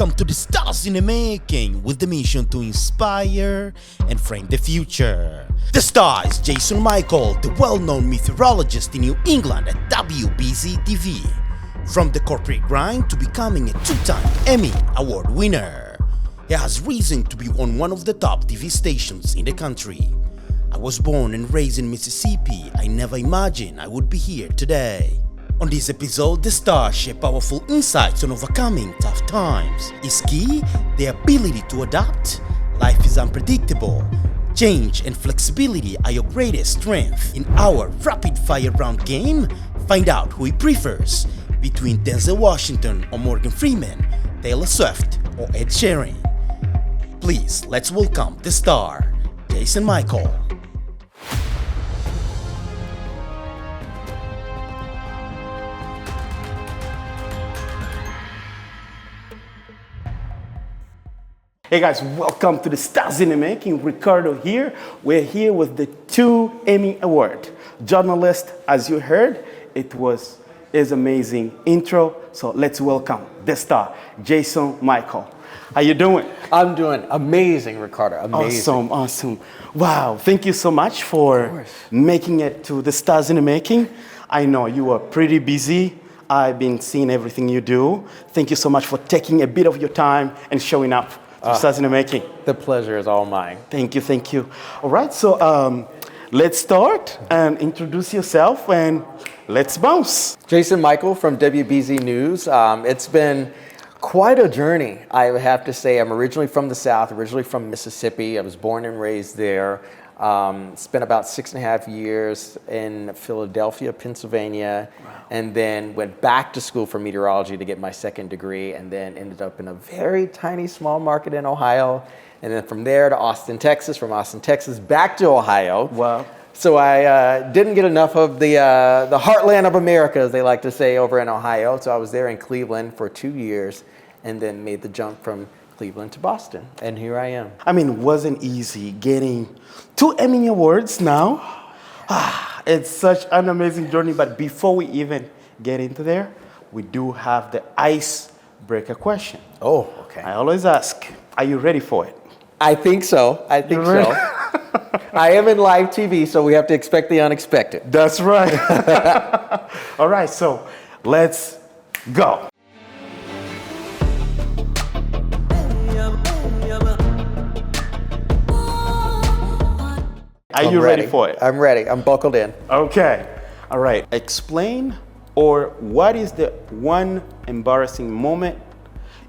welcome to the Stars in the Making with the mission to inspire and frame the future. The star is Jason Mikell, the well-known meteorologist in New England at WBZ TV. From the corporate grind to becoming a two-time Emmy Award winner, he has reason to be on one of the top TV stations in the country. I was born and raised in Mississippi. I never imagined I would be here today. On this episode, the star shares powerful insights on overcoming tough times. Is key the ability to adapt? Life is unpredictable. Change and flexibility are your greatest strength. In our rapid-fire round game, find out who he prefers between Denzel Washington or Morgan Freeman, Taylor Swift or Ed Sheeran. Please, let's welcome the star, Jason Mikell. Hey guys, welcome to the Stars in the Making. Ricardo here. We're here with the 2 Emmy Award journalist. As you heard, is amazing intro. So let's welcome the star, Jason Mikell. How you doing? I'm doing amazing, Ricardo. Amazing. Awesome. Wow, thank you so much for making it to the Stars in the Making. I know you are pretty busy. I've been seeing everything you do. Thank you so much for taking a bit of your time and showing up. Stars in the Making. The pleasure is all mine. Thank you. All right, so let's start and introduce yourself and let's bounce. Jason Mikell from WBZ News. It's been quite a journey, I would have to say. I'm originally from the South, originally from Mississippi. I was born and raised there. Spent about 6.5 years in Philadelphia, Pennsylvania, and then went back to school for meteorology to get my second degree, and then ended up in a very tiny, small market in Ohio. And then from there to Austin, Texas, from Austin, Texas, back to Ohio. Wow. So I didn't get enough of the heartland of America, as they like to say, over in Ohio. So I was there in Cleveland for 2 years, and then made the jump from Cleveland to Boston, and here I am. I mean, it wasn't easy getting 2 Emmy Awards now. It's such an amazing journey, but before we even get into there, we do have the icebreaker question. Oh, okay. I always ask, are you ready for it? I think so. I am in live TV, so we have to expect the unexpected. That's right. All right, so let's go. Are you ready for it? I'm ready. I'm buckled in. Okay. All right. Explain, or what is the one embarrassing moment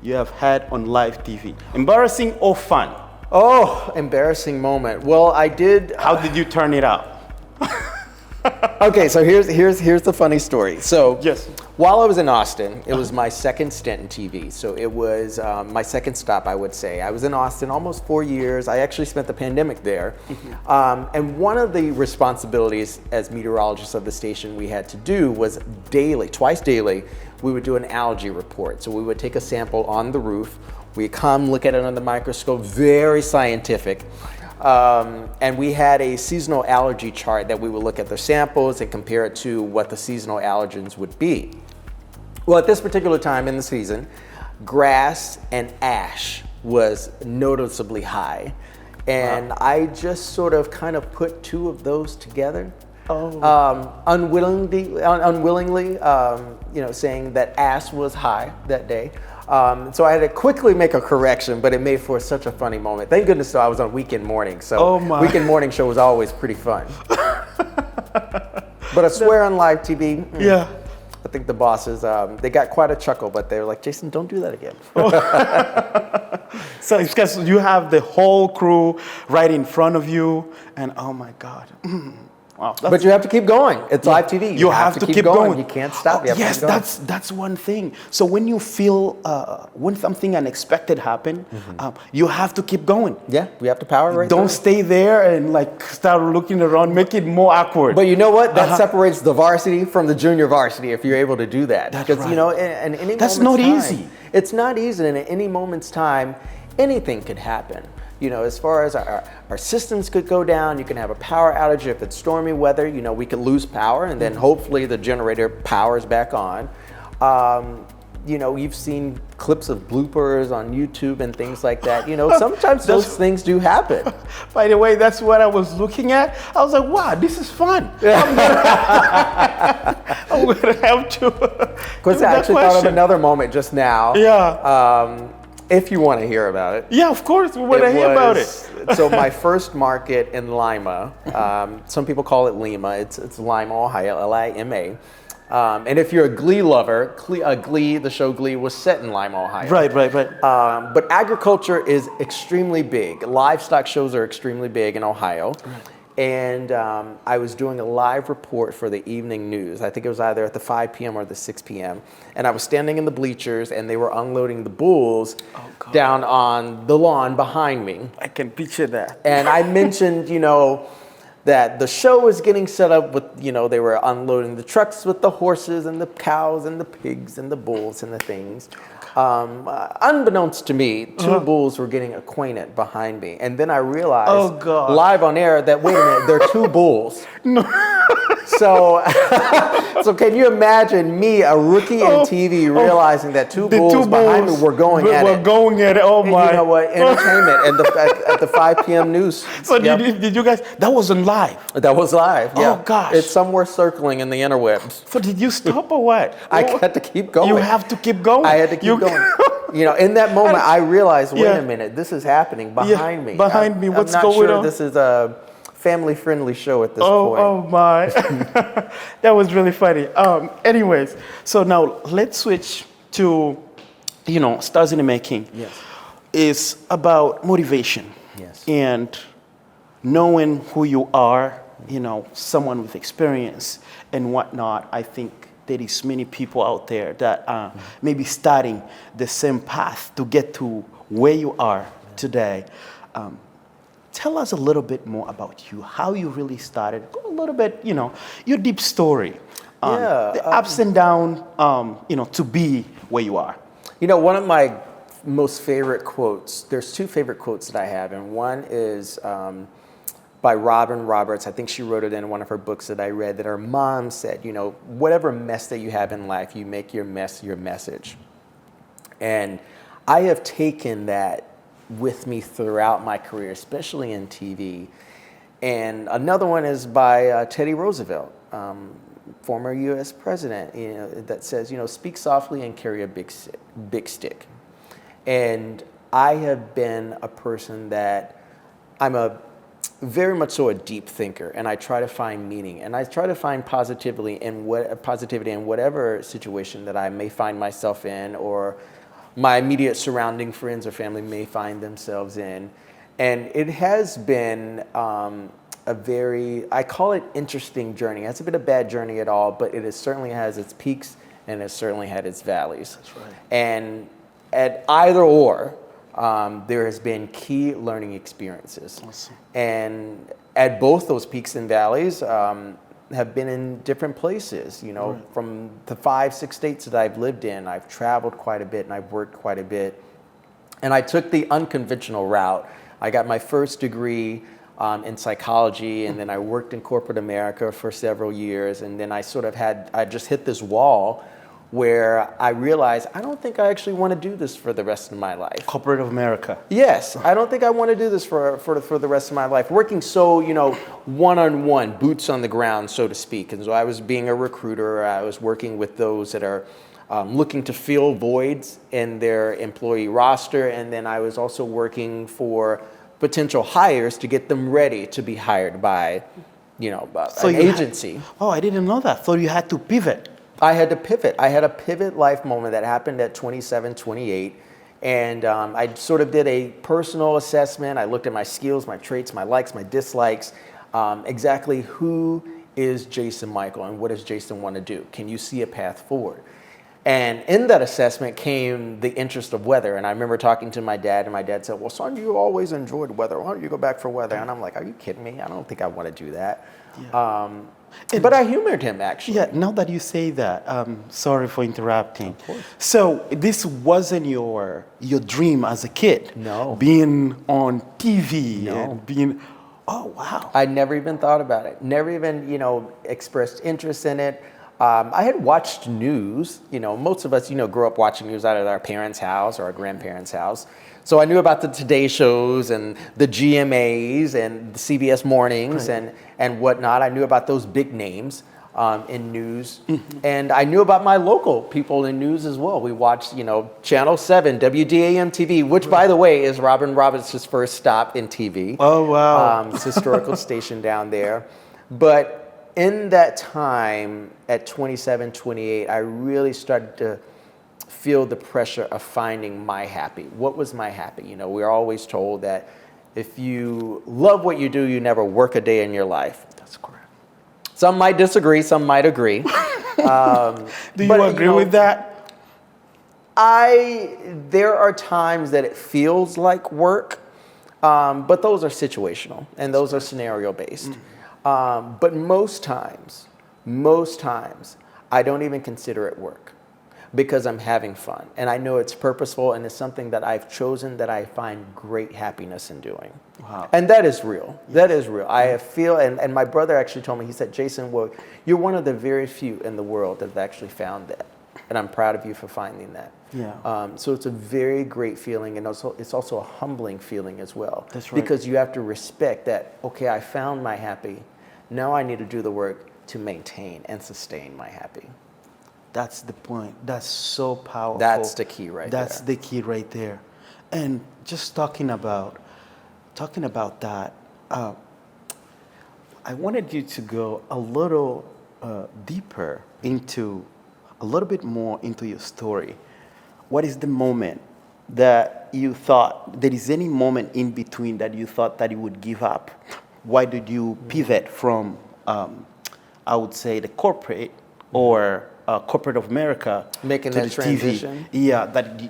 you have had on live TV? Embarrassing or fun? Oh, embarrassing moment. Well, I did. How did you turn it out? Okay, so here's the funny story. So yes. While I was in Austin, it was my second stint in TV. So it was my second stop, I would say. I was in Austin almost 4 years. I actually spent the pandemic there. And one of the responsibilities as meteorologists of the station we had to do was twice daily, we would do an algae report. So we would take a sample on the roof. We'd come look at it under the microscope, very scientific. And we had a seasonal allergy chart that we would look at the samples and compare it to what the seasonal allergens would be. Well, at this particular time in the season, grass and ash was noticeably high. And I just sort of kind of put 2 of those together. Unwillingly, saying that ash was high that day. So I had to quickly make a correction, but it made for such a funny moment. Thank goodness I was on Weekend Morning, so Weekend Morning show was always pretty fun. But I swear on live TV, I think the bosses, they got quite a chuckle, but they were like, Jason, don't do that again. So it's because you have the whole crew right in front of you, and oh my God. Wow, but you have to keep going. It's live TV. You have to keep going. You can't stop. Yes, that's one thing. So when you feel when something unexpected happen, you have to keep going. Yeah, we have to power right. Don't stay there and like start looking around, make it more awkward. But you know what? That separates the varsity from the junior varsity if you're able to do that. That's because right. you know, in any that's moment's not time, easy. It's not easy, and at any moment's time, anything could happen. You know, as far as our systems could go down, you can have a power outage if it's stormy weather. You know, we could lose power, and then hopefully the generator powers back on. you've seen clips of bloopers on YouTube and things like that. Sometimes those things do happen. By the way, that's what I was looking at. I was like, wow, this is fun. I'm gonna have to. Because I actually thought of another moment just now. Yeah. If you want to hear about it. Yeah, of course, we want to hear about it. So my first market in Lima, some people call it Lima. It's Lima, Ohio, Lima. And if you're a Glee lover, Glee, the show Glee was set in Lima, Ohio. Right. But agriculture is extremely big. Livestock shows are extremely big in Ohio. Right. And I was doing a live report for the evening news. I think it was either at the 5 p.m. or the 6 p.m. And I was standing in the bleachers, and they were unloading the bulls down on the lawn behind me. I can picture that. And I mentioned, that the show was getting set up with, they were unloading the trucks with the horses and the cows and the pigs and the bulls and the things. Unbeknownst to me, two bulls were getting acquainted behind me. And then I realized, live on air, that, wait a minute, they're two bulls. No. So can you imagine me, a rookie in TV, realizing that two bulls behind me were going at it? Oh, my. You know what? Entertainment at the 5 p.m. news. So did you guys, that wasn't live? That was live, yeah. Oh, gosh. It's somewhere circling in the interwebs. So did you stop or what? I had to keep going. You have to keep going. I had to keep going. In that moment, I realized, wait a minute, this is happening behind me. Behind me, what's going on? I'm not sure this is a family-friendly show at this point. Oh my. That was really funny. Anyways, so now let's switch to, Stars in the Making. Yes. It's about motivation. Yes. And knowing who you are, someone with experience and whatnot. I think there is many people out there that may be starting the same path to get to where you are today. Tell us a little bit more about you, how you really started. Go a little bit, your deep story. The ups and downs, to be where you are. One of my most favorite quotes, there's two favorite quotes that I have, and one is by Robin Roberts. I think she wrote it in one of her books that I read, that her mom said, whatever mess that you have in life, you make your mess your message. And I have taken that with me throughout my career, especially in TV. And another one is by Teddy Roosevelt, former U.S. president, that says, speak softly and carry a big stick. And I have been a person that I'm very much so a deep thinker, and I try to find meaning, and I try to find positivity in whatever situation that I may find myself in, or my immediate surrounding friends or family may find themselves in. And it has been I call it interesting journey. It hasn't been a bad journey at all, but it certainly has its peaks and it certainly had its valleys. That's right. And at either or, there has been key learning experiences. Awesome. And at both those peaks and valleys, have been in different places, Right. From the 5-6 states that I've lived in. I've traveled quite a bit and I've worked quite a bit. And I took the unconventional route. I got my first degree in psychology, and then I worked in corporate America for several years. And then I just hit this wall where I realized, I don't think I actually want to do this for the rest of my life. Corporate America. Yes, I don't think I want to do this for the rest of my life. Working so, one-on-one, boots on the ground, so to speak. And so I was being a recruiter. I was working with those that are looking to fill voids in their employee roster. And then I was also working for potential hires to get them ready to be hired by, an agency. I didn't know that. So you had to pivot. I had to pivot. I had a pivot life moment that happened at 27, 28. And I sort of did a personal assessment. I looked at my skills, my traits, my likes, my dislikes, exactly who is Jason Mikell and what does Jason want to do? Can you see a path forward? And in that assessment came the interest of weather. And I remember talking to my dad, and my dad said, well, son, you always enjoyed weather. Why don't you go back for weather? And I'm like, are you kidding me? I don't think I want to do that. Yeah. But I humored him, actually. Yeah, now that you say that, sorry for interrupting. Of course. So this wasn't your dream as a kid? No. Being on TV No. and being, oh, wow. I never even thought about it. Never even, expressed interest in it. I had watched news. Most of us, grew up watching news out at our parents' house or our grandparents' house. So I knew about the Today shows and the GMAs and the CBS Mornings and whatnot. I knew about those big names in news. And I knew about my local people in news as well. We watched, Channel 7, WDAM TV, which, by the way, is Robin Roberts' first stop in TV. Oh, wow. It's a historical station down there. But in that time, at 27, 28, I really started to feel the pressure of finding my happy. What was my happy? We're always told that if you love what you do, you never work a day in your life. That's correct. Some might disagree, some might agree. Do you agree with that? There are times that it feels like work, but those are situational and those are scenario based. But most times, I don't even consider it work because I'm having fun. And I know it's purposeful and it's something that I've chosen that I find great happiness in doing. Wow. And that is real. Yes. That is real. I feel, and my brother actually told me, he said, Jason, well, you're one of the very few in the world that have actually found that. And I'm proud of you for finding that. Yeah. So it's a very great feeling, and it's also a humbling feeling as well. That's right. Because you have to respect that, okay, I found my happy. Now I need to do the work to maintain and sustain my happy. That's the point. That's so powerful. That's the key right there. That's the key right there. And just talking about that, I wanted you to go a little deeper into, a little bit more into your story. What is the moment that you thought, there is any moment in between that you thought that you would give up? Why did you pivot from, I would say, the corporate or corporate of America making to that the transition? TV? Yeah,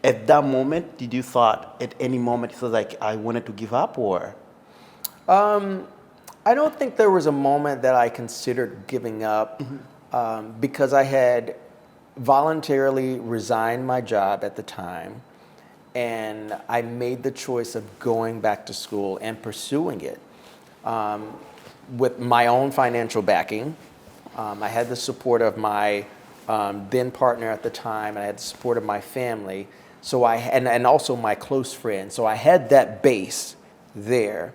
at that moment, did you thought at any moment it was like I wanted to give up, or? I don't think there was a moment that I considered giving up because I had voluntarily resigned my job at the time, and I made the choice of going back to school and pursuing it with my own financial backing. I had the support of my then partner at the time, and I had the support of my family. So and also my close friends. So I had that base there.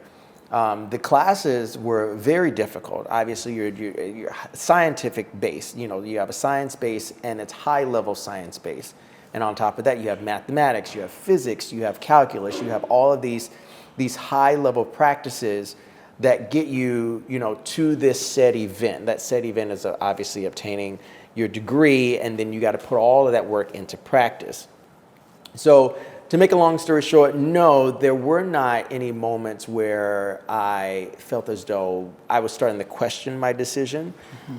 The classes were very difficult. Obviously, you're scientific based. You have a science base, and it's high level science base. And on top of that, you have mathematics, you have physics, you have calculus, you have all of these high level practices that get you, to this said event. That said event is obviously obtaining your degree, and then you got to put all of that work into practice. So to make a long story short, no, there were not any moments where I felt as though I was starting to question my decision.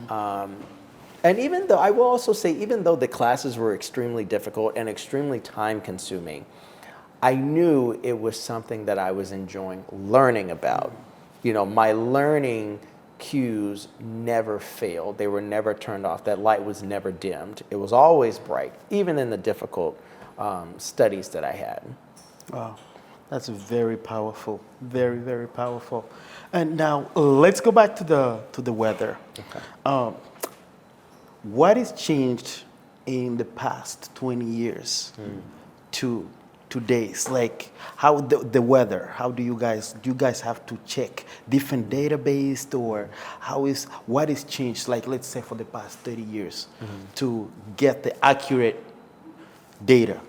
And even though, I will also say, even though the classes were extremely difficult and extremely time consuming, I knew it was something that I was enjoying learning about. My learning cues never failed. They were never turned off. That light was never dimmed. It was always bright, even in the difficult studies that I had. Wow, that's very powerful. Very, very powerful. And now let's go back to the weather. Okay. What has changed in the past 20 years to today's? Like how the weather? How do you guys have to check different database, or what has changed? Like let's say for the past 30 years to get the accurate data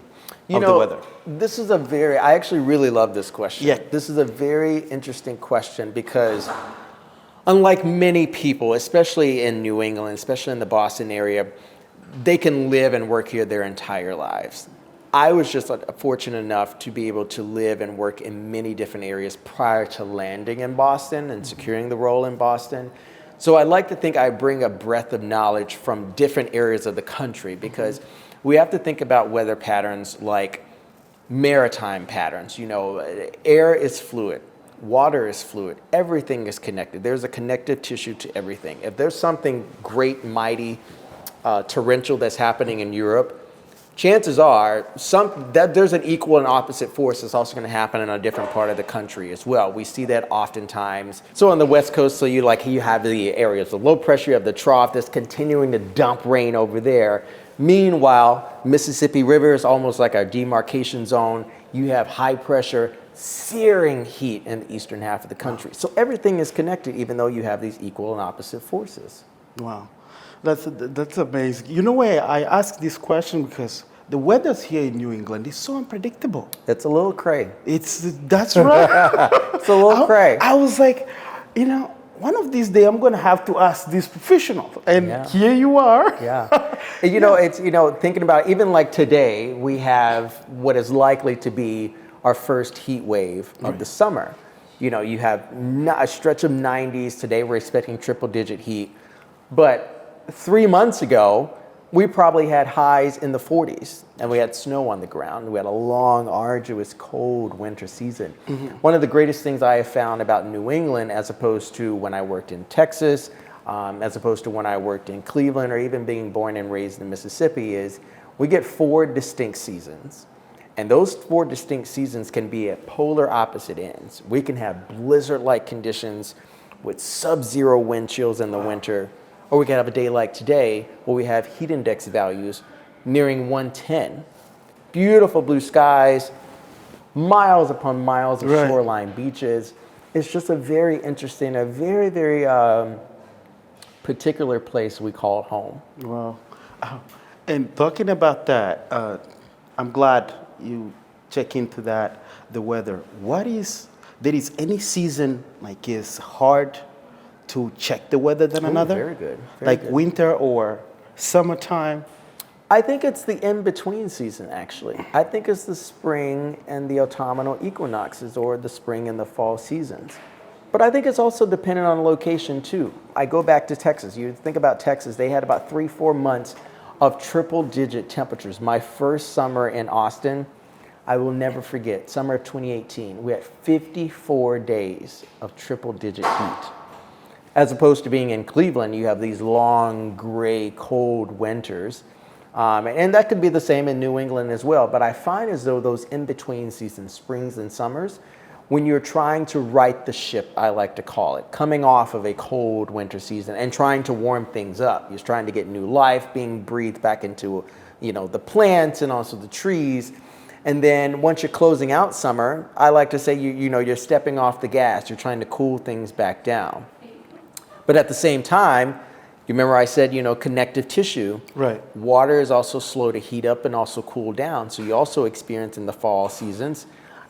of the weather. This is I actually really love this question. Yeah. This is a very interesting question because unlike many people, especially in New England, especially in the Boston area, they can live and work here their entire lives. I was just fortunate enough to be able to live and work in many different areas prior to landing in Boston and securing the role in Boston. So I like to think I bring a breadth of knowledge from different areas of the country because we have to think about weather patterns like maritime patterns. Air is fluid. Water is fluid. Everything is connected. There's a connective tissue to everything. If there's something great, mighty, torrential that's happening in Europe, chances are that there's an equal and opposite force that's also going to happen in a different part of the country as well. We see that oftentimes. So on the West Coast, so you have the areas of low pressure, you have the trough that's continuing to dump rain over there. Meanwhile, Mississippi River is almost like our demarcation zone. You have high pressure, searing heat in the eastern half of the country. So everything is connected, even though you have these equal and opposite forces. Wow, that's amazing. You know why I ask this question? Because the weather here in New England is so unpredictable. It's a little cray. That's right. It's a little cray. I was like, one of these days I'm going to have to ask this professional, and here you are. Yeah. It's thinking about even like today, we have what is likely to be our first heat wave of the summer. You have a stretch of 90s. Today we're expecting triple-digit heat. But 3 months ago, we probably had highs in the 40s, and we had snow on the ground. We had a long, arduous, cold winter season. Mm-hmm. One of the greatest things I have found about New England, as opposed to when I worked in Texas, as opposed to when I worked in Cleveland, or even being born and raised in Mississippi, is we get 4 distinct seasons. And those 4 distinct seasons can be at polar opposite ends. We can have blizzard-like conditions with sub-zero wind chills in the winter, or we can have a day like today where we have heat index values nearing 110. Beautiful blue skies, miles upon miles of shoreline beaches. It's just a very interesting, a very, very particular place we call home. Wow. And talking about that, I'm glad you check into that, the weather. There is any season like is hard to check the weather than another? Very good. Very good. Winter or summertime? I think it's the in-between season, actually. I think it's the spring and the autumnal equinoxes, or the spring and the fall seasons. But I think it's also dependent on location, too. I go back to Texas. You think about Texas, they had about 3-4 months of triple-digit temperatures. My first summer in Austin, I will never forget, summer of 2018, we had 54 days of triple-digit heat. As opposed to being in Cleveland, you have these long, gray, cold winters. And that could be the same in New England as well. But I find as though those in-between seasons, springs and summers, when you're trying to right the ship, I like to call it, coming off of a cold winter season and trying to warm things up. You're trying to get new life being breathed back into, the plants and also the trees. And then once you're closing out summer, I like to say, you're stepping off the gas. You're trying to cool things back down. But at the same time, you remember I said, connective tissue. Right. Water is also slow to heat up and also cool down. So you also experience in the fall seasons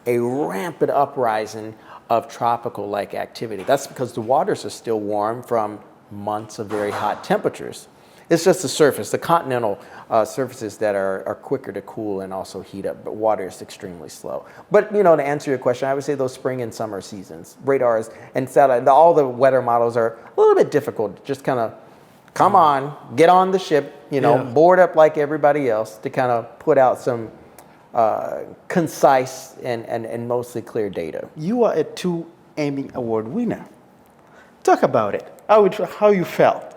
a rampant uprising of tropical-like activity. That's because the waters are still warm from months of very hot temperatures. It's just the surface, the continental surfaces that are quicker to cool and also heat up, but water is extremely slow. But, to answer your question, I would say those spring and summer seasons, radars and satellite, all the weather models are a little bit difficult. Just kind of come on, get on the ship, board up like everybody else to kind of put out some concise and mostly clear data. You are a 2 Emmy Award winner. Talk about it. How you felt.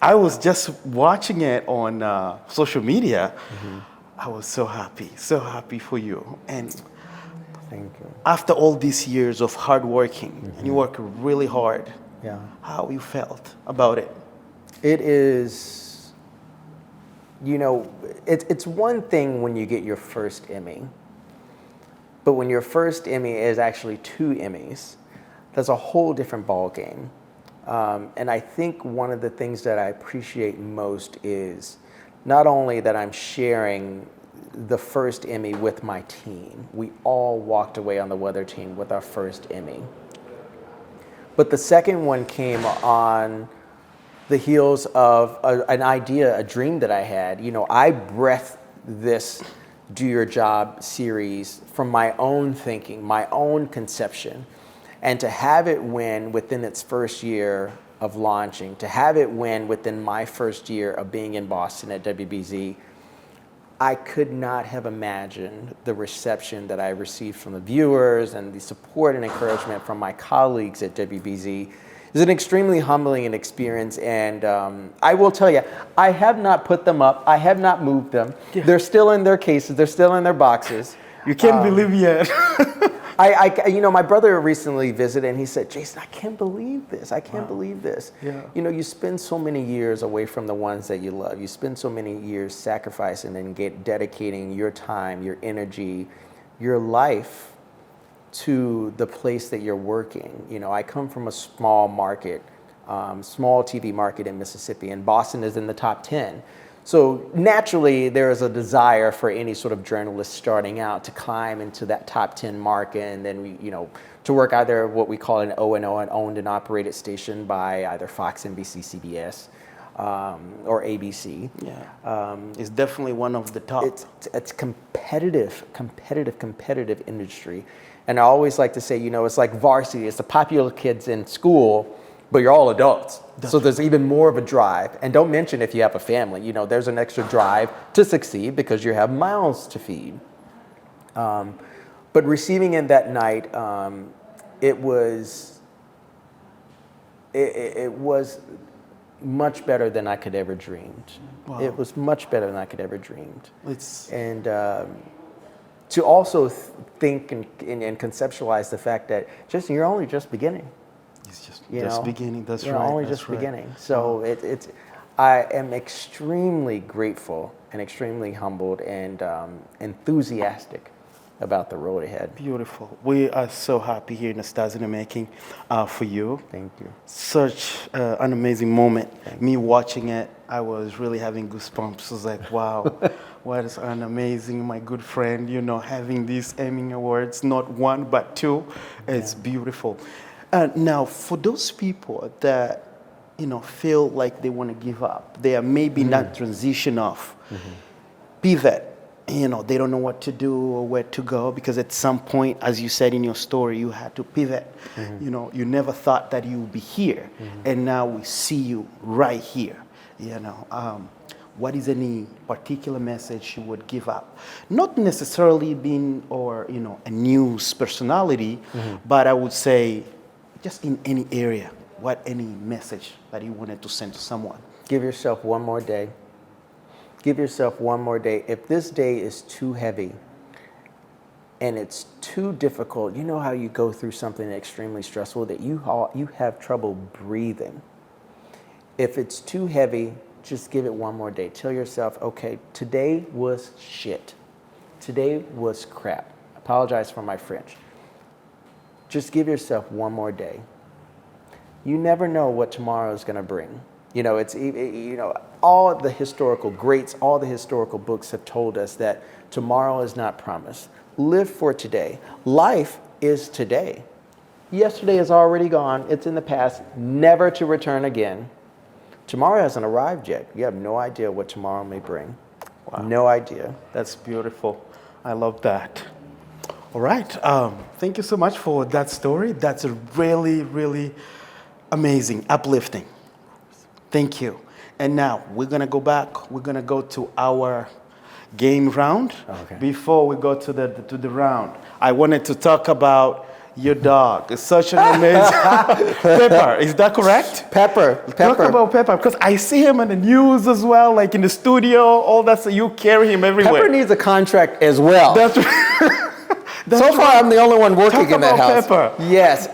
I was just watching it on social media. Mm-hmm. I was so happy for you. And thank you. After all these years of hard working, and you work really hard, how you felt about it? It is, it's one thing when you get your first Emmy, but when your first Emmy is actually 2 Emmys, that's a whole different ballgame. And I think one of the things that I appreciate most is not only that I'm sharing the first Emmy with my team. We all walked away on the weather team with our first Emmy. But the second one came on the heels of an idea, a dream that I had. I breathed this Do Your Job series from my own thinking, my own conception. And to have it win within its first year of launching, to have it win within my first year of being in Boston at WBZ, I could not have imagined the reception that I received from the viewers and the support and encouragement from my colleagues at WBZ. It's an extremely humbling experience, and I will tell you, I have not put them up. I have not moved them. Yeah. They're still in their cases. They're still in their boxes. You can't believe yet. My brother recently visited, and he said, "Jason, I can't believe this. I can't believe this. Yeah. You spend so many years away from the ones that you love. You spend so many years sacrificing and dedicating your time, your energy, your life to the place that you're working. I come from a small market, small TV market in Mississippi, and Boston is in the top 10. So naturally, there is a desire for any sort of journalist starting out to climb into that top 10 market, and then to work either what we call an O&O, an owned and operated station by either Fox, NBC, CBS, or ABC. Yeah, it's definitely one of the top. It's competitive industry, and I always like to say, it's like varsity. It's the popular kids in school, but you're all adults. So there's even more of a drive. And don't mention if you have a family, there's an extra drive to succeed because you have mouths to feed. But receiving it that night, it was much better than I could ever dreamed. Wow. It was much better than I could ever dreamed. And to also think and conceptualize the fact that you're only just beginning. It's just beginning. That's right. Only that's just right. beginning. So I am extremely grateful and extremely humbled and enthusiastic about the road ahead. Beautiful. We are so happy here in the Stars in the Making for you. Thank you. Such an amazing moment. Me watching it, I was really having goosebumps. I was like, wow, what is an amazing, my good friend, having these Emmy Awards, not one, but two. It's beautiful. Now, for those people that, feel like they want to give up, they are maybe not transition off, pivot, they don't know what to do or where to go, because at some point, as you said in your story, you had to pivot. You never thought that you would be here, and now we see you right here. What is any particular message you would give up? Not necessarily being a news personality, but I would say just in any area, any message that you wanted to send to someone? Give yourself one more day. Give yourself one more day. If this day is too heavy and it's too difficult, you know how you go through something extremely stressful that you have trouble breathing. If it's too heavy, just give it one more day. Tell yourself, okay, today was shit. Today was crap. Apologize for my French. Just give yourself one more day. You never know what tomorrow is going to bring. All the historical greats, all the historical books have told us that tomorrow is not promised. Live for today. Life is today. Yesterday is already gone. It's in the past, never to return again. Tomorrow hasn't arrived yet. You have no idea what tomorrow may bring. Wow. No idea. That's beautiful. I love that. All right. Thank you so much for that story. That's a really, really amazing, uplifting. Thank you. And now we're going to go back. We're going to go to our game round. Okay. Before we go to the round, I wanted to talk about your dog. It's such an amazing Pepper. Is that correct? Pepper. Talk about Pepper, because I see him in the news as well, like in the studio, all that. So you carry him everywhere. Pepper needs a contract as well. That's right. So far, I'm the only one working Talk in that about house. Pepper. Yes.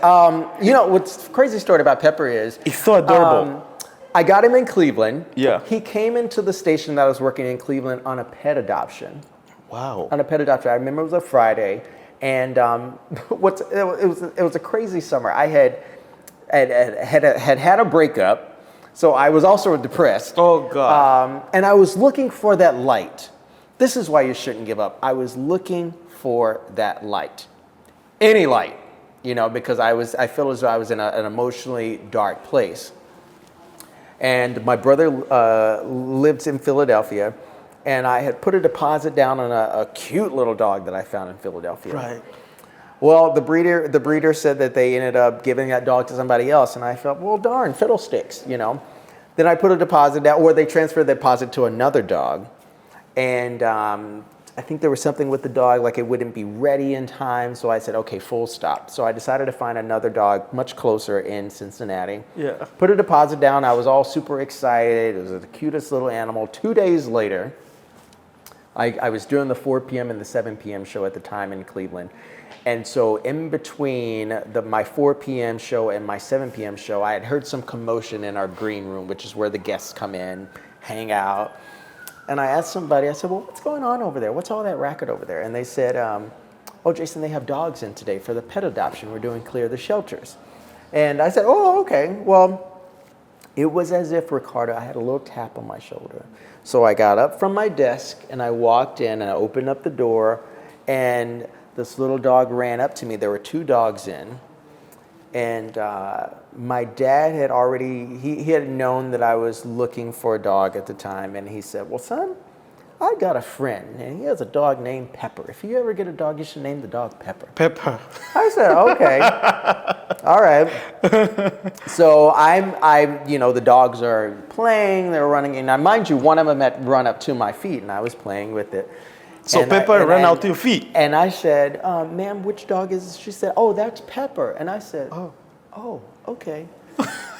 What's crazy story about Pepper is He's so adorable. I got him in Cleveland. Yeah. He came into the station that I was working in Cleveland on a pet adoption. Wow. On a pet adoption. I remember it was a Friday, and it was a crazy summer. I had a breakup, so I was also depressed. Oh God. And I was looking for that light. This is why you shouldn't give up. I was looking for that light, any light, because I feel as though I was in an emotionally dark place. And my brother lives in Philadelphia, and I had put a deposit down on a cute little dog that I found in Philadelphia. Right. Well, the breeder said that they ended up giving that dog to somebody else, and I felt, well, darn, fiddlesticks, Then I put a deposit down, or they transferred the deposit to another dog, and I think there was something with the dog, like it wouldn't be ready in time. So I said, okay, full stop. So I decided to find another dog much closer in Cincinnati. Yeah. Put a deposit down. I was all super excited. It was the cutest little animal. 2 days later, I was doing the 4 p.m. and the 7 p.m. show at the time in Cleveland. And so in between my 4 p.m. show and my 7 p.m. show, I had heard some commotion in our green room, which is where the guests come in, hang out. And I asked somebody, I said, well, what's going on over there? What's all that racket over there? And they said, oh, Jason, they have dogs in today for the pet adoption. We're doing clear the shelters. And I said, oh, okay. Well, it was as if, Ricardo, I had a little tap on my shoulder. So I got up from my desk and I walked in and I opened up the door and this little dog ran up to me. There were 2 dogs in. And my dad had already, he had known that I was looking for a dog at the time. And he said, well, son, I got a friend and he has a dog named Pepper. If you ever get a dog, you should name the dog Pepper. Pepper. I said, okay. All right. So the dogs are playing, they're running. And mind you, one of them had run up to my feet and I was playing with it. So and Pepper ran out to your feet. And I said, ma'am, which dog is this? She said, oh, that's Pepper. And I said, oh, okay.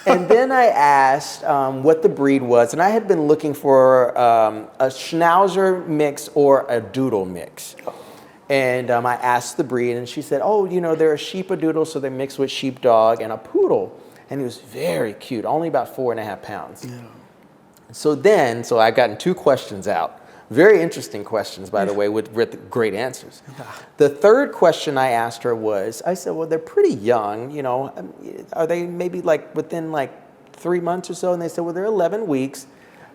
And then I asked what the breed was. And I had been looking for a Schnauzer mix or a Doodle mix. And I asked the breed and she said, oh, they're a Sheepadoodle, so they mix with sheepdog, and a poodle. And he was very cute, only about 4.5 pounds. Yeah. So I've gotten 2 questions out. Very interesting questions, by the way, with great answers. Yeah. The third question I asked her was, I said, well, they're pretty young, are they maybe within 3 months or so? And they said, well, they're 11 weeks.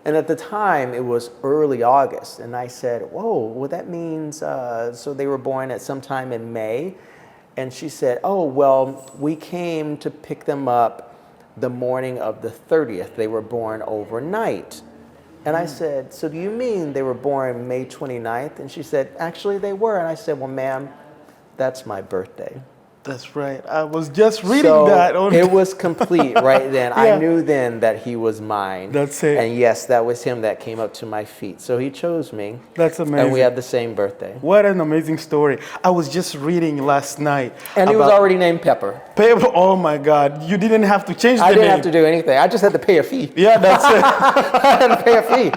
And at the time, it was early August. And I said, whoa, well, that means, so they were born at some time in May. And she said, oh, well, we came to pick them up the morning of the 30th. They were born overnight. And I said, so do you mean they were born May 29th? And she said, actually they were. And I said, well, ma'am, that's my birthday. That's right. I was just reading that. It was complete right then. Yeah. I knew then that he was mine. That's it. And yes, that was him that came up to my feet. So he chose me. That's amazing. And we had the same birthday. What an amazing story. I was just reading last night. And he was already named Pepper. Pepper, oh my God. You didn't have to change the name. I didn't have to do anything. I just had to pay a fee. Yeah, that's it. I had to pay a fee.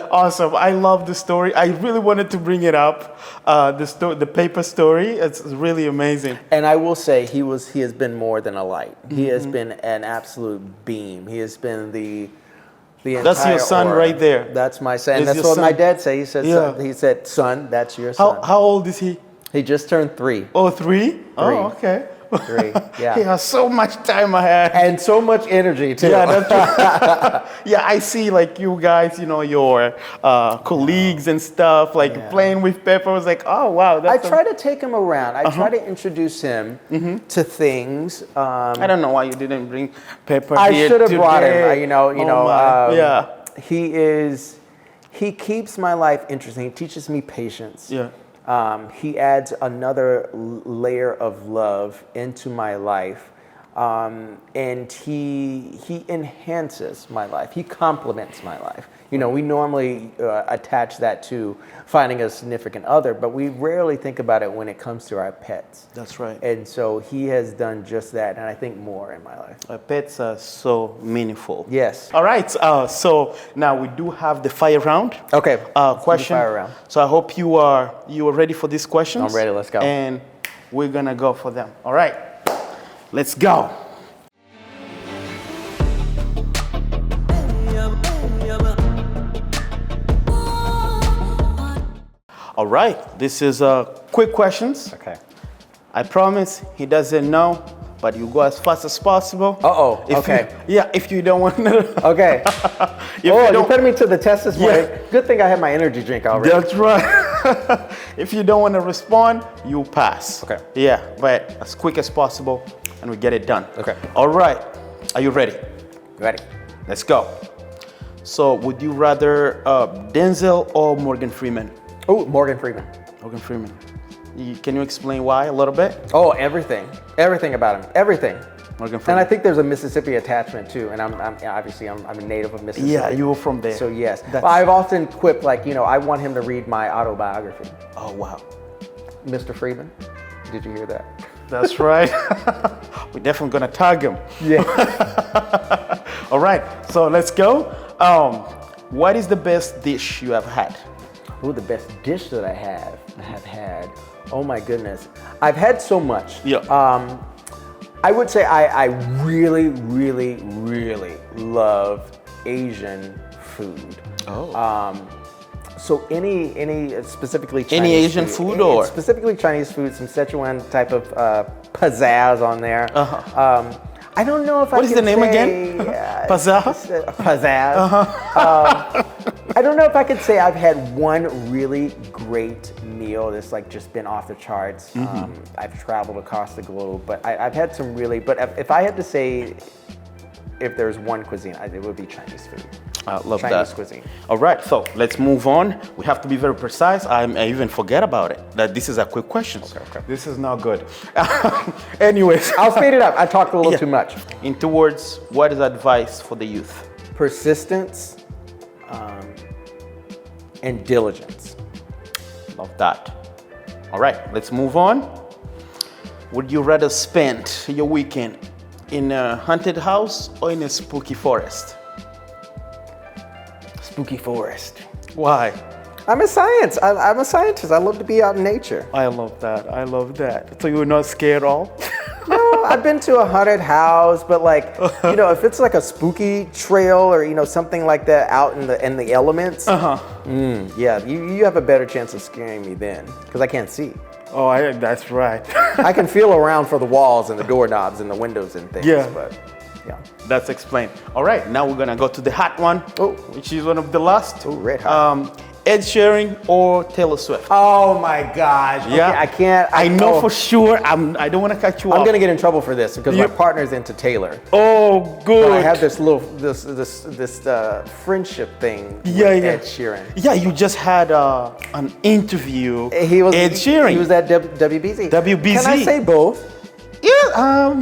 Awesome. I love the story. I really wanted to bring it up. The Pepper story. It's really amazing. And I will say he has been more than a light. He has been an absolute beam. He has been the entire That's your son aura. Right there. That's my son. That's what my dad said. He said, son, he said, son, that's your son. How old is he? He just turned 3. Oh, 3? Oh, okay. 3, yeah. He has so much time ahead. And so much energy, too. Yeah, that's true. Yeah, I see you guys, your colleagues and stuff, playing with Pepper. I was like, oh, wow. I try to take him around. I try to introduce him to things. I don't know why you didn't bring Pepper I here should have brought him, yeah. He keeps my life interesting. He teaches me patience. Yeah. He adds another layer of love into my life, and he enhances my life. He complements my life. We normally attach that to finding a significant other, but we rarely think about it when it comes to our pets. That's right. And so he has done just that, and I think more in my life. Pets are so meaningful. Yes. All right. So now we do have the fire round. Okay. Question. Fire round. So I hope you are ready for these questions. I'm ready. Let's go. And we're gonna go for them. All right. Let's go. All right, this is quick questions. Okay. I promise he doesn't know, but you go as fast as possible. Uh-oh, okay. If you don't want to. Okay. You put me to the test this morning. Yeah. Good thing I had my energy drink already. That's right. If you don't want to respond, you pass. Okay. Yeah, but as quick as possible, and we get it done. Okay. All right, are you ready? Ready. Let's go. So would you rather Denzel or Morgan Freeman? Oh, Morgan Freeman. Morgan Freeman. Can you explain why a little bit? Oh, everything. Everything about him. Everything. Morgan And Freeman. I think there's a Mississippi attachment too. And I'm obviously I'm a native of Mississippi. Yeah, you were from there. So yes, That's- well, I've often quipped like, I want him to read my autobiography. Oh, wow. Mr. Freeman, did you hear that? That's right. We're definitely going to tag him. Yeah. All right, so let's go. What is the best dish you have had? Ooh, the best dish that I have had. Oh my goodness, I've had so much. Yeah. I would say I really, really, really love Asian food. Oh. So any specifically Chinese Any Asian food or? specifically Chinese food, some Szechuan type of pizzazz on there. Uh-huh. I don't know if What I is could the name say, again? Pizzazz? Pizzazz. I don't know if I could say I've had one really great meal that's like just been off the charts. I've traveled across the globe, but I've had some really. But if I had to say, if there's one cuisine, it would be Chinese food. I love Chinese that. cuisine. All right, so let's move on. We have to be very precise. I even forget about it, that this is a quick question. Okay. This is not good. Anyways. I'll speed it up. I talked a little Yeah. too much. In 2 words, what is advice for the youth? Persistence and diligence. Love that. All right, let's move on. Would you rather spend your weekend in a haunted house or in a spooky forest? Spooky forest. Why? I'm a scientist. I love to be out in nature. I love that. I love that. So you were not scared at all? No, I've been to a haunted house, but like, if it's like a spooky trail or something like that out in the elements, yeah, you have a better chance of scaring me then because I can't see. Oh, that's right. I can feel around for the walls and the doorknobs and the windows and things. Yeah. But yeah. That's explained. All right, now we're gonna go to the hot one, Oh. which is one of the last. Oh, red hot. Ed Sheeran or Taylor Swift? Oh my gosh. Okay, Yeah. I can't. I know for sure. I don't want to cut you off. I'm gonna get in trouble for this because You- my partner's into Taylor. Oh, good. But I have this friendship thing with Ed Sheeran. Yeah, you just had an interview. He was Ed Sheeran. He was at WBZ. WBZ. Can I say both? Yeah.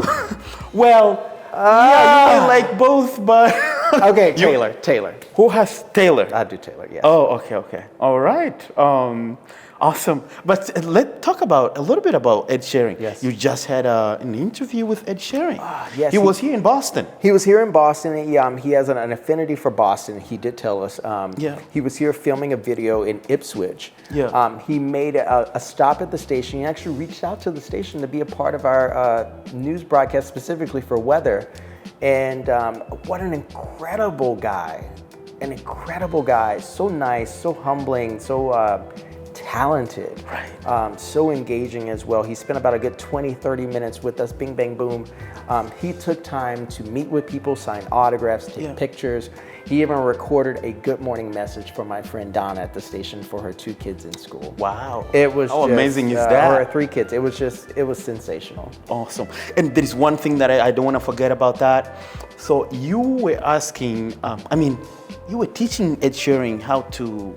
Well. Yeah, you can like both, but Okay, Taylor. who has Taylor? I do Taylor. Yeah. Oh, okay. All right. Awesome. But let's talk a little bit about Ed Sheeran. Yes. You just had an interview with Ed Sheeran. yes, He was here in Boston. He was here in Boston. He has an affinity for Boston. He did tell us. Yeah. He was here filming a video in Ipswich. Yeah. He made a stop at the station. He actually reached out to the station to be a part of our news broadcast specifically for weather. And what an incredible guy. An incredible guy. So nice, so humbling, so talented. Right. So engaging as well. He spent about a good 20, 30 minutes with us, bing, bang, boom. He took time to meet with people, sign autographs, take pictures. He even recorded a good morning message for my friend Donna at the station for her 2 kids in school. Wow. It was How just, amazing is that? Or 3 kids. It was sensational. Awesome. And there is one thing that I don't want to forget about that. So you were asking, you were teaching Ed Sheeran how to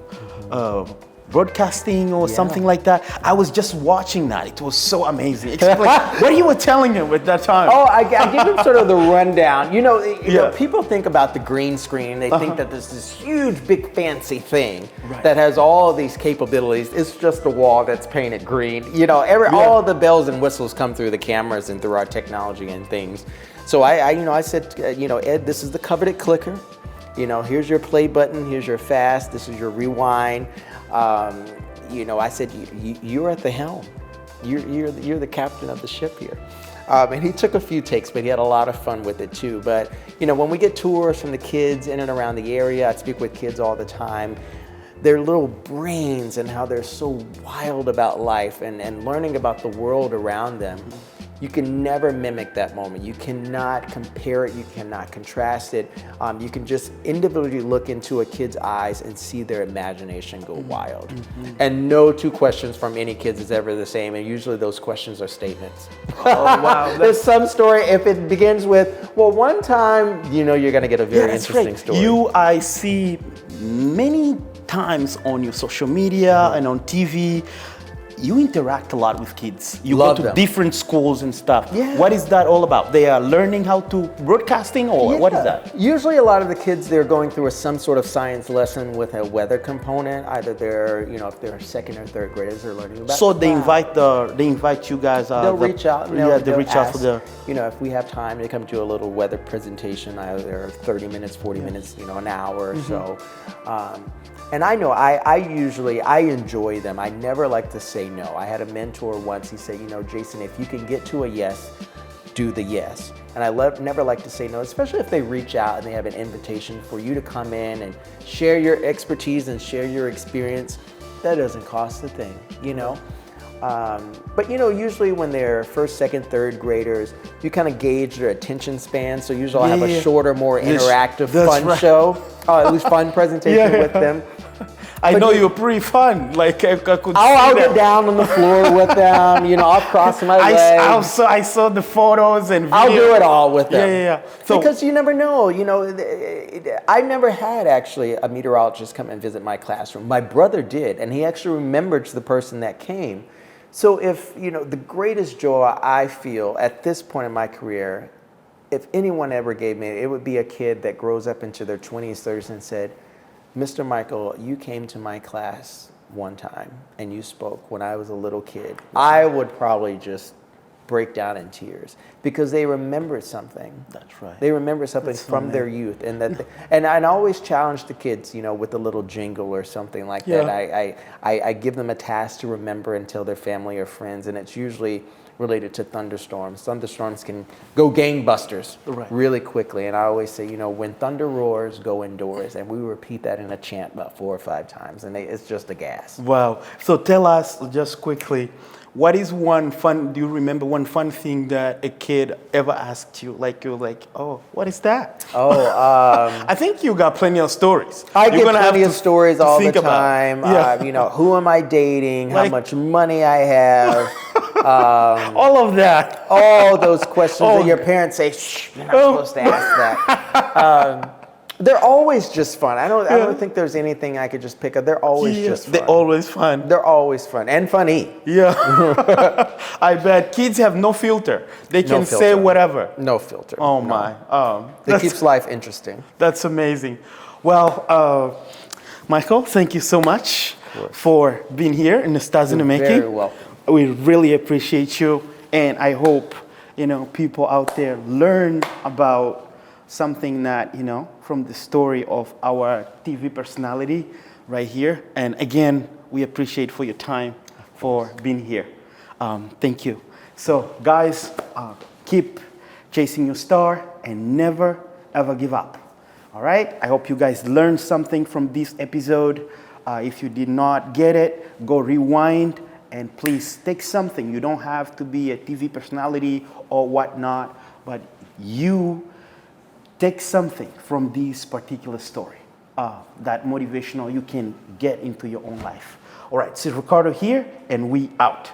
broadcasting or something like that. I was just watching that. It was so amazing. Explain what you were telling him at that time. Oh, I give him sort of the rundown. You know, people think about the green screen. They think that there's this huge, big, fancy thing that has all these capabilities. It's just a wall that's painted green. All the bells and whistles come through the cameras and through our technology and things. So I said, Ed, this is the coveted clicker. Here's your play button. Here's your fast. This is your rewind. I said, you're at the helm. You're the captain of the ship here. And he took a few takes, but he had a lot of fun with it too. But, when we get tours from the kids in and around the area, I speak with kids all the time, their little brains and how they're so wild about life and learning about the world around them. You can never mimic that moment. You cannot compare it. You cannot contrast it. You can just individually look into a kid's eyes and see their imagination go wild. And no 2 questions from any kids is ever the same. And usually those questions are statements. Oh, wow. There's some story, if it begins with, well, one time, you're going to get a very interesting story. I see many times on your social media and on TV, you interact a lot with kids. You Love go to them. different schools and stuff. Yeah. What is that all about? They are learning how to broadcasting, or what is Yeah. that? Usually a lot of the kids, they're going through some sort of science lesson with a weather component. Either they're, if they're second or third graders, they're learning about So they clouds. invite you guys. They'll reach out. And they they'll reach out ask, for the. if we have time, they come to a little weather presentation. Either 30 minutes, 40 minutes, an hour or so. And I know I enjoy them. I never like to say no. I had a mentor once. He said, Jason, if you can get to a yes, do the yes. And I never like to say no, especially if they reach out and they have an invitation for you to come in and share your expertise and share your experience. That doesn't cost a thing, But usually when they're first, second, third graders, you kind of gauge their attention span. So usually I'll have a shorter, more interactive, fun show, at least fun presentation with them. I know you're pretty fun. Like I could. I'll get down on the floor with them. I'll cross my legs. I saw the photos and videos. I'll do it all with them. Yeah. So, because you never know. I never had actually a meteorologist come and visit my classroom. My brother did, and he actually remembered the person that came. So if, the greatest joy I feel at this point in my career, if anyone ever gave me, it would be a kid that grows up into their 20s, 30s and said, Mr. Mikell, you came to my class one time and you spoke when I was a little kid. I would probably just break down in tears because they remember something. That's right. They remember something from their youth, and and I always challenge the kids, with a little jingle or something like that. I give them a task to remember and tell their family or friends, and it's usually related to thunderstorms. Thunderstorms can go gangbusters really quickly, and I always say, when thunder roars, go indoors, and we repeat that in a chant about 4 or 5 times, and it's just a gas. Wow. So tell us just quickly, do you remember one fun thing that a kid ever asked you? Like you're like, oh, what is that? I think you got plenty of stories. I get plenty of stories all the time. Yeah. Who am I dating? How much money I have? All of that. All those questions that your parents say, shh, you're not supposed to ask that. They're always just fun. I don't think there's anything I could just pick up. They're always just fun. They're always fun. They're always fun and funny. Yeah. I bet kids have no filter. They can say whatever. No filter. Oh my. It keeps life interesting. That's amazing. Well, Mikell, thank you so much for being here in the Stars in the Making. Very welcome. We really appreciate you, and I hope people out there learn about something that from the story of our TV personality right here. And again, we appreciate for your time for being here. Thank you. So guys, keep chasing your star and never ever give up. All right, I hope you guys learned something from this episode. If you did not get it, go rewind and please take something. You don't have to be a TV personality or whatnot, but you take something from this particular story that motivational you can get into your own life. All right, so Ricardo here, and we out.